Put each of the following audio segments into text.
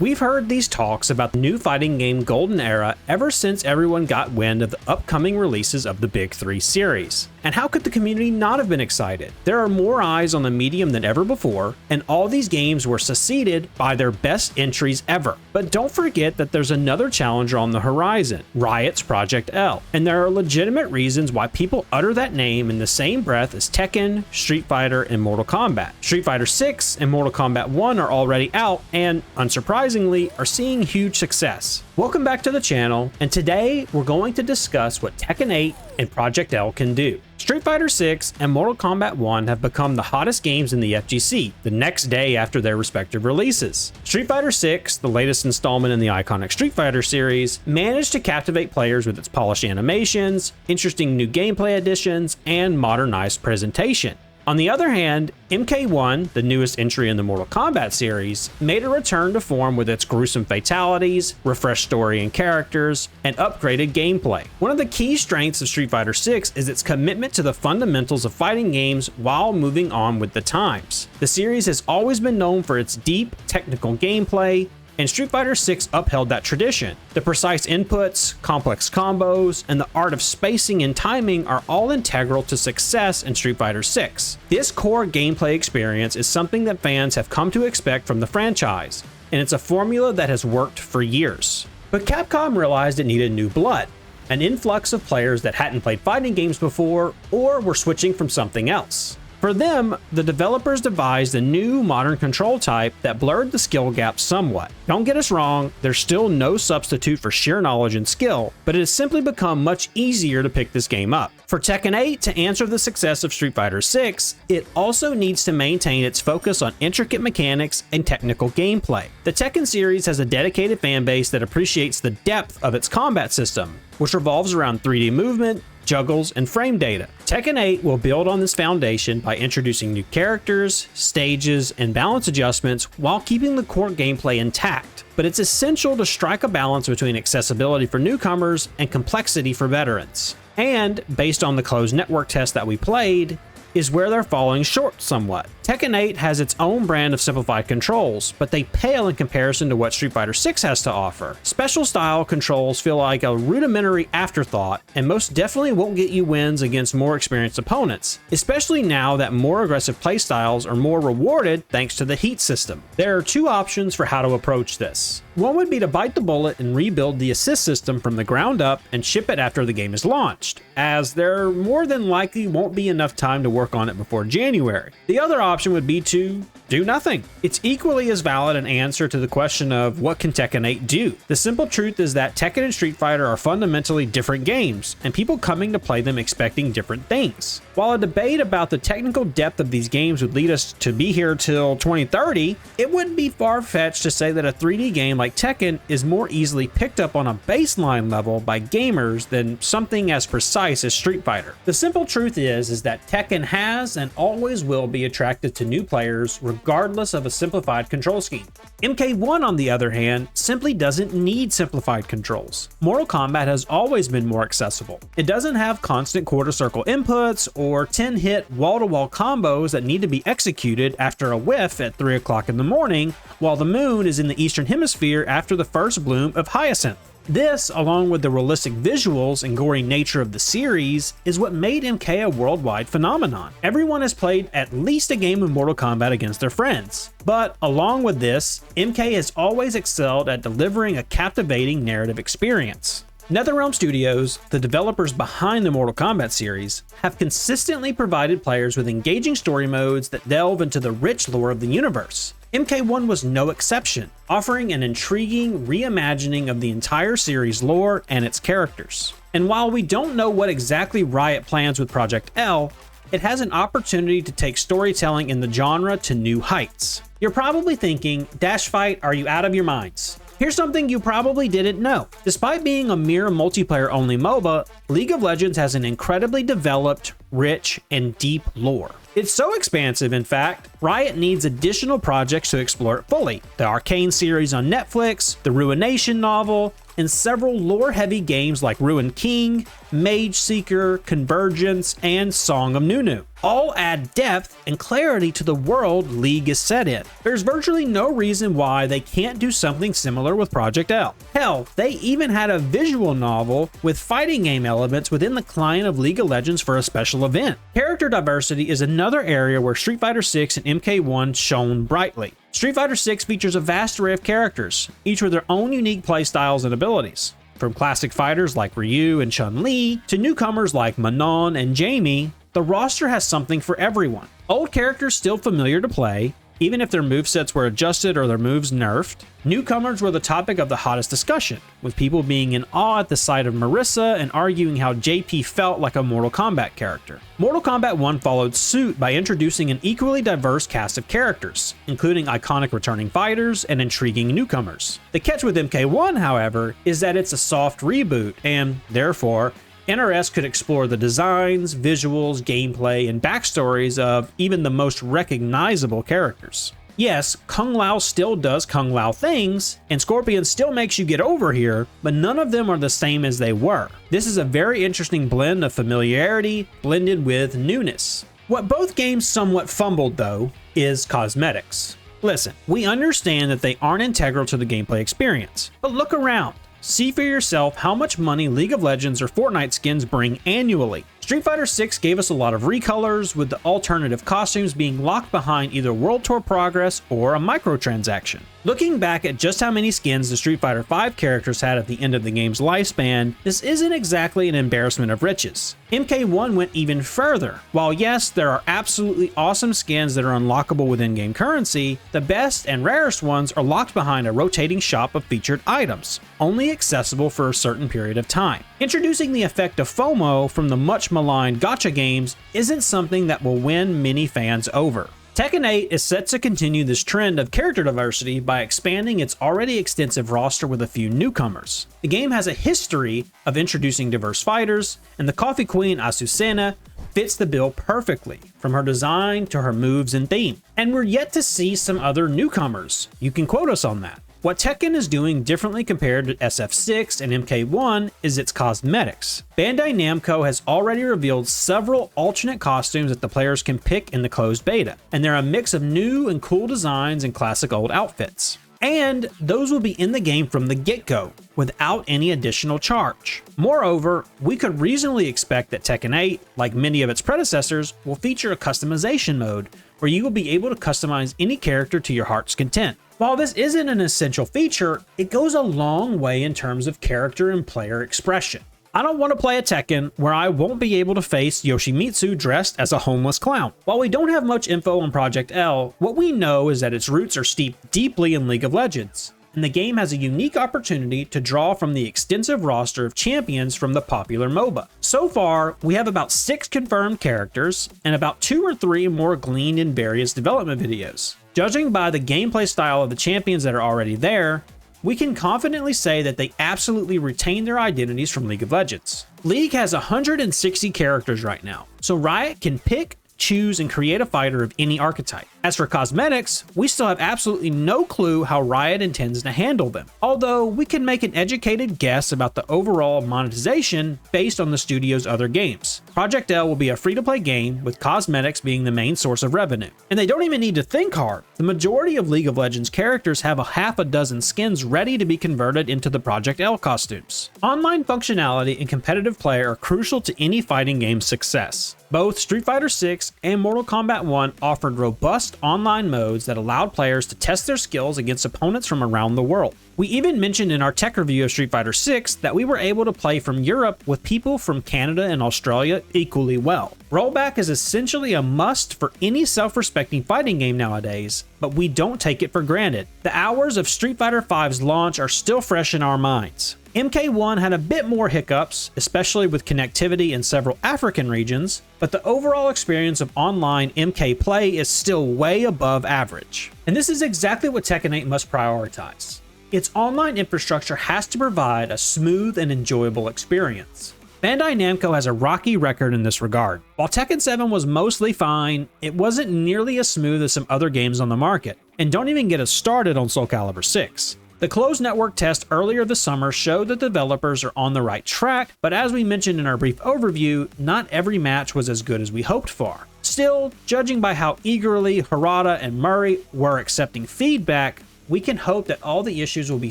We've heard these talks about the new fighting game golden era ever since everyone got wind of the upcoming releases of the Big 3 series. And how could the community not have been excited? There are more eyes on the medium than ever before, and all these games were succeeded by their best entries ever. But don't forget that there's another challenger on the horizon, Riot's Project L. And there are legitimate reasons why people utter that name in the same breath as Tekken, Street Fighter, and Mortal Kombat. Street Fighter 6 and Mortal Kombat 1 are already out and, unsurprisingly, are seeing huge success. Welcome back to the channel, and today we're going to discuss what Tekken 8 and Project L can do. Street Fighter 6 and Mortal Kombat 1 have become the hottest games in the FGC the next day after their respective releases. Street Fighter 6, the latest installment in the iconic Street Fighter series, managed to captivate players with its polished animations, interesting new gameplay additions, and modernized presentation. On the other hand, MK1, the newest entry in the Mortal Kombat series, made a return to form with its gruesome fatalities, refreshed story and characters, and upgraded gameplay. One of the key strengths of Street Fighter 6 is its commitment to the fundamentals of fighting games while moving on with the times. The series has always been known for its deep, technical gameplay, and Street Fighter 6 upheld that tradition. The precise inputs, complex combos, and the art of spacing and timing are all integral to success in Street Fighter 6. This core gameplay experience is something that fans have come to expect from the franchise, and it's a formula that has worked for years. But Capcom realized it needed new blood, an influx of players that hadn't played fighting games before or were switching from something else. For them, the developers devised a new modern control type that blurred the skill gap somewhat. Don't get us wrong, there's still no substitute for sheer knowledge and skill, but it has simply become much easier to pick this game up. For Tekken 8 to answer the success of Street Fighter 6, it also needs to maintain its focus on intricate mechanics and technical gameplay. The Tekken series has a dedicated fanbase that appreciates the depth of its combat system, which revolves around 3D movement, juggles, and frame data. Tekken 8 will build on this foundation by introducing new characters, stages, and balance adjustments while keeping the core gameplay intact. But it's essential to strike a balance between accessibility for newcomers and complexity for veterans. And, based on the closed network test that we played, is where they're falling short somewhat. Tekken 8 has its own brand of simplified controls, but they pale in comparison to what Street Fighter 6 has to offer. Special style controls feel like a rudimentary afterthought, and most definitely won't get you wins against more experienced opponents, especially now that more aggressive playstyles are more rewarded thanks to the heat system. There are two options for how to approach this. One would be to bite the bullet and rebuild the assist system from the ground up and ship it after the game is launched, as there more than likely won't be enough time to work on it before January. The other option would be to do nothing. It's equally as valid an answer to the question of what can Tekken 8 do. The simple truth is that Tekken and Street Fighter are fundamentally different games, and people coming to play them expecting different things. While a debate about the technical depth of these games would lead us to be here till 2030, it wouldn't be far-fetched to say that a 3D game like Tekken is more easily picked up on a baseline level by gamers than something as precise as Street Fighter. The simple truth is that Tekken has and always will be attracted to new players regardless of a simplified control scheme. MK1, on the other hand, simply doesn't need simplified controls. Mortal Kombat has always been more accessible. It doesn't have constant quarter circle inputs or 10-hit wall-to-wall combos that need to be executed after a whiff at 3 o'clock in the morning while the moon is in the eastern hemisphere after the first bloom of hyacinth. This, along with the realistic visuals and gory nature of the series, is what made MK a worldwide phenomenon. Everyone has played at least a game of Mortal Kombat against their friends. But along with this, MK has always excelled at delivering a captivating narrative experience. NetherRealm Studios, the developers behind the Mortal Kombat series, have consistently provided players with engaging story modes that delve into the rich lore of the universe. MK1 was no exception, offering an intriguing reimagining of the entire series' lore and its characters. And while we don't know what exactly Riot plans with Project L, it has an opportunity to take storytelling in the genre to new heights. You're probably thinking, DashFight, are you out of your minds? Here's something you probably didn't know. Despite being a mere multiplayer-only MOBA, League of Legends has an incredibly developed, rich, and deep lore. It's so expansive, in fact, Riot needs additional projects to explore it fully. The Arcane series on Netflix, the Ruination novel, and several lore-heavy games like Ruined King, Mage Seeker, Convergence, and Song of Nunu. All add depth and clarity to the world League is set in. There's virtually no reason why they can't do something similar with Project L. Hell, they even had a visual novel with fighting game elements within the client of League of Legends for a special event. Character diversity is another area where Street Fighter 6 and MK1 shone brightly. Street Fighter 6 features a vast array of characters, each with their own unique playstyles and abilities. From classic fighters like Ryu and Chun-Li to newcomers like Manon and Jamie, the roster has something for everyone. Old characters still familiar to play, even if their movesets were adjusted or their moves nerfed. Newcomers were the topic of the hottest discussion, with people being in awe at the sight of Marissa and arguing how JP felt like a Mortal Kombat character. Mortal Kombat 1 followed suit by introducing an equally diverse cast of characters, including iconic returning fighters and intriguing newcomers. The catch with MK1, however, is that it's a soft reboot, and therefore, NRS could explore the designs, visuals, gameplay, and backstories of even the most recognizable characters. Yes, Kung Lao still does Kung Lao things, and Scorpion still makes you get over here, but none of them are the same as they were. This is a very interesting blend of familiarity blended with newness. What both games somewhat fumbled, though, is cosmetics. Listen, we understand that they aren't integral to the gameplay experience, but look around. See for yourself how much money League of Legends or Fortnite skins bring annually. Street Fighter 6 gave us a lot of recolors, with the alternative costumes being locked behind either World Tour progress or a microtransaction. Looking back at just how many skins the Street Fighter 5 characters had at the end of the game's lifespan, this isn't exactly an embarrassment of riches. MK1 went even further. While yes, there are absolutely awesome skins that are unlockable with in-game currency, the best and rarest ones are locked behind a rotating shop of featured items, only accessible for a certain period of time. Introducing the effect of FOMO from the much maligned gacha games isn't something that will win many fans over. Tekken 8 is set to continue this trend of character diversity by expanding its already extensive roster with a few newcomers. The game has a history of introducing diverse fighters, and the Coffee Queen Azucena fits the bill perfectly, from her design to her moves and theme. And we're yet to see some other newcomers. You can quote us on that. What Tekken is doing differently compared to SF6 and MK1 is its cosmetics. Bandai Namco has already revealed several alternate costumes that the players can pick in the closed beta, and they're a mix of new and cool designs and classic old outfits. And those will be in the game from the get-go, without any additional charge. Moreover, we could reasonably expect that Tekken 8, like many of its predecessors, will feature a customization mode, where you will be able to customize any character to your heart's content. While this isn't an essential feature, it goes a long way in terms of character and player expression. I don't want to play a Tekken where I won't be able to face Yoshimitsu dressed as a homeless clown. While we don't have much info on Project L, what we know is that its roots are steeped deeply in League of Legends, and the game has a unique opportunity to draw from the extensive roster of champions from the popular MOBA. So far, we have about 6 confirmed characters, and about 2 or 3 more gleaned in various development videos. Judging by the gameplay style of the champions that are already there, we can confidently say that they absolutely retain their identities from League of Legends. League has 160 characters right now, so Riot can pick, choose, and create a fighter of any archetype. As for cosmetics, we still have absolutely no clue how Riot intends to handle them, although we can make an educated guess about the overall monetization based on the studio's other games. Project L will be a free-to-play game, with cosmetics being the main source of revenue. And they don't even need to think hard. The majority of League of Legends characters have a half a dozen skins ready to be converted into the Project L costumes. Online functionality and competitive play are crucial to any fighting game's success. Both Street Fighter 6 and Mortal Kombat 1 offered robust online modes that allowed players to test their skills against opponents from around the world. We even mentioned in our tech review of Street Fighter 6 that we were able to play from Europe with people from Canada and Australia equally well. Rollback is essentially a must for any self-respecting fighting game nowadays, but we don't take it for granted. The hours of Street Fighter V's launch are still fresh in our minds. MK1 had a bit more hiccups, especially with connectivity in several African regions, but the overall experience of online MK play is still way above average. And this is exactly what Tekken 8 must prioritize. Its online infrastructure has to provide a smooth and enjoyable experience. Bandai Namco has a rocky record in this regard. While Tekken 7 was mostly fine, it wasn't nearly as smooth as some other games on the market, and don't even get us started on Soul Calibur 6. The closed network test earlier this summer showed that developers are on the right track, but as we mentioned in our brief overview, not every match was as good as we hoped for. Still, judging by how eagerly Harada and Murray were accepting feedback, we can hope that all the issues will be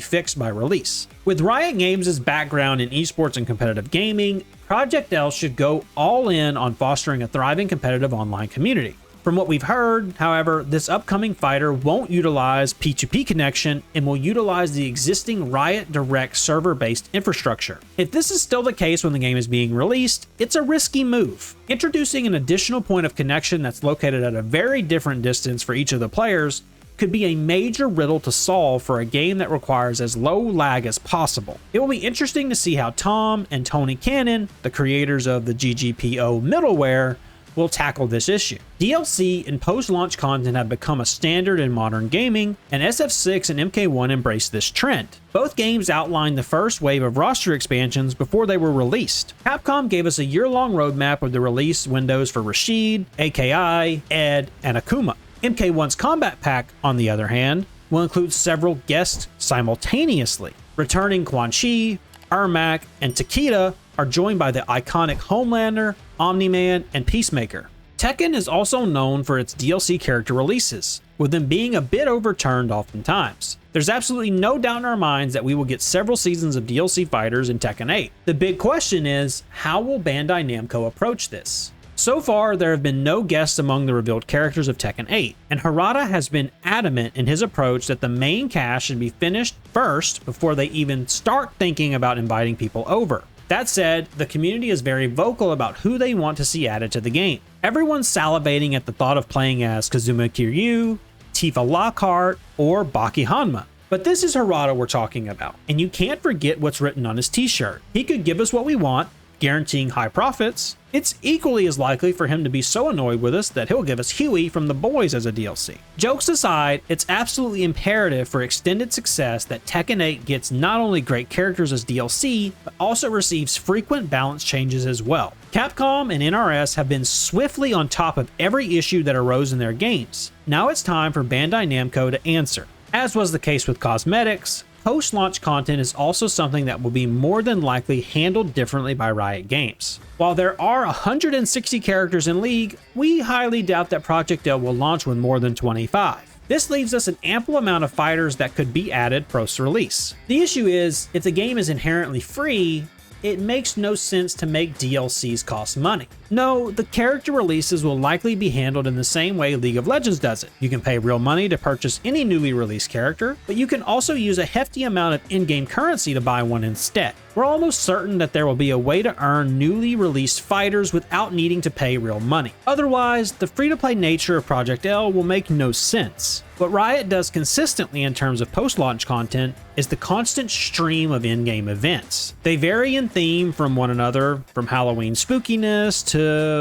fixed by release. With Riot Games' background in esports and competitive gaming, Project L should go all in on fostering a thriving competitive online community. From what we've heard, however, this upcoming fighter won't utilize P2P connection and will utilize the existing Riot Direct server-based infrastructure. If this is still the case when the game is being released, it's a risky move. Introducing an additional point of connection that's located at a very different distance for each of the players could be a major riddle to solve for a game that requires as low lag as possible. It will be interesting to see how Tom and Tony Cannon, the creators of the GGPO middleware, will tackle this issue. DLC and post-launch content have become a standard in modern gaming, and SF6 and MK1 embrace this trend. Both games outlined the first wave of roster expansions before they were released. Capcom gave us a year-long roadmap with the release windows for Rashid, AKI, Ed, and Akuma. MK1's Combat Pack, on the other hand, will include several guests simultaneously. Returning Quan Chi, Ermac, and Takeda are joined by the iconic Homelander, Omni-Man, and Peacemaker. Tekken is also known for its DLC character releases, with them being a bit overturned oftentimes. There's absolutely no doubt in our minds that we will get several seasons of DLC fighters in Tekken 8. The big question is, how will Bandai Namco approach this? So far, there have been no guests among the revealed characters of Tekken 8, and Harada has been adamant in his approach that the main cast should be finished first before they even start thinking about inviting people over. That said, the community is very vocal about who they want to see added to the game. Everyone's salivating at the thought of playing as Kazuma Kiryu, Tifa Lockhart, or Baki Hanma. But this is Harada we're talking about, and you can't forget what's written on his t-shirt. He could give us what we want, guaranteeing high profits. It's equally as likely for him to be so annoyed with us that he'll give us Huey from The Boys as a DLC. Jokes aside, it's absolutely imperative for extended success that Tekken 8 gets not only great characters as DLC, but also receives frequent balance changes as well. Capcom and NRS have been swiftly on top of every issue that arose in their games. Now it's time for Bandai Namco to answer. As was the case with cosmetics, post-launch content is also something that will be more than likely handled differently by Riot Games. While there are 160 characters in League, we highly doubt that Project L will launch with more than 25. This leaves us an ample amount of fighters that could be added post-release. The issue is, if the game is inherently free, it makes no sense to make DLCs cost money. No, the character releases will likely be handled in the same way League of Legends does it. You can pay real money to purchase any newly released character, but you can also use a hefty amount of in-game currency to buy one instead. We're almost certain that there will be a way to earn newly released fighters without needing to pay real money. Otherwise, the free-to-play nature of Project L will make no sense. What Riot does consistently in terms of post-launch content is the constant stream of in-game events. They vary in theme from one another, from Halloween spookiness to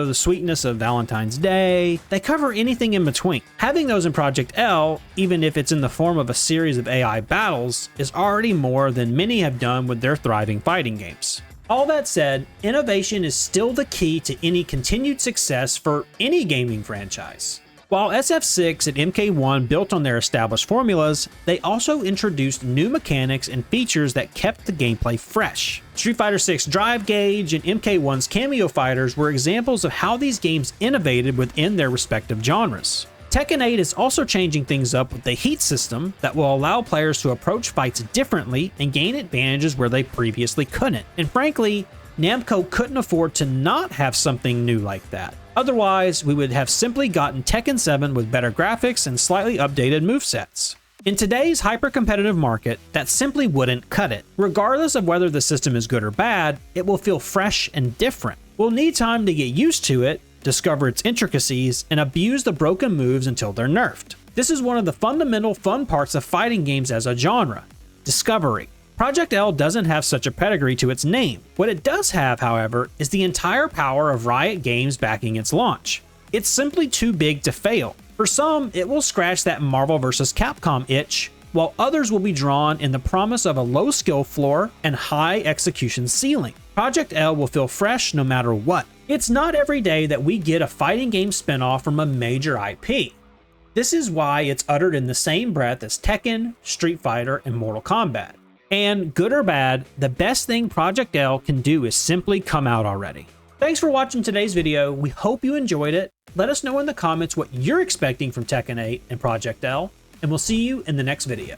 the sweetness of Valentine's Day. They cover anything in between. Having those in Project L, even if it's in the form of a series of AI battles, is already more than many have done with their thriving fighting games. All that said, innovation is still the key to any continued success for any gaming franchise. While SF6 and MK1 built on their established formulas, they also introduced new mechanics and features that kept the gameplay fresh. Street Fighter VI Drive Gauge and MK1's Cameo Fighters were examples of how these games innovated within their respective genres. Tekken 8 is also changing things up with the heat system that will allow players to approach fights differently and gain advantages where they previously couldn't. And frankly, Namco couldn't afford to not have something new like that. Otherwise, we would have simply gotten Tekken 7 with better graphics and slightly updated movesets. In today's hyper-competitive market, that simply wouldn't cut it. Regardless of whether the system is good or bad, it will feel fresh and different. We'll need time to get used to it, discover its intricacies, and abuse the broken moves until they're nerfed. This is one of the fundamental fun parts of fighting games as a genre: discovery. Project L doesn't have such a pedigree to its name. What it does have, however, is the entire power of Riot Games backing its launch. It's simply too big to fail. For some, it will scratch that Marvel vs. Capcom itch, while others will be drawn in the promise of a low skill floor and high execution ceiling. Project L will feel fresh no matter what. It's not every day that we get a fighting game spinoff from a major IP. This is why it's uttered in the same breath as Tekken, Street Fighter, and Mortal Kombat. And good or bad, the best thing Project L can do is simply come out already. Thanks for watching today's video. We hope you enjoyed it. Let us know in the comments what you're expecting from Tekken 8 and Project L, and we'll see you in the next video.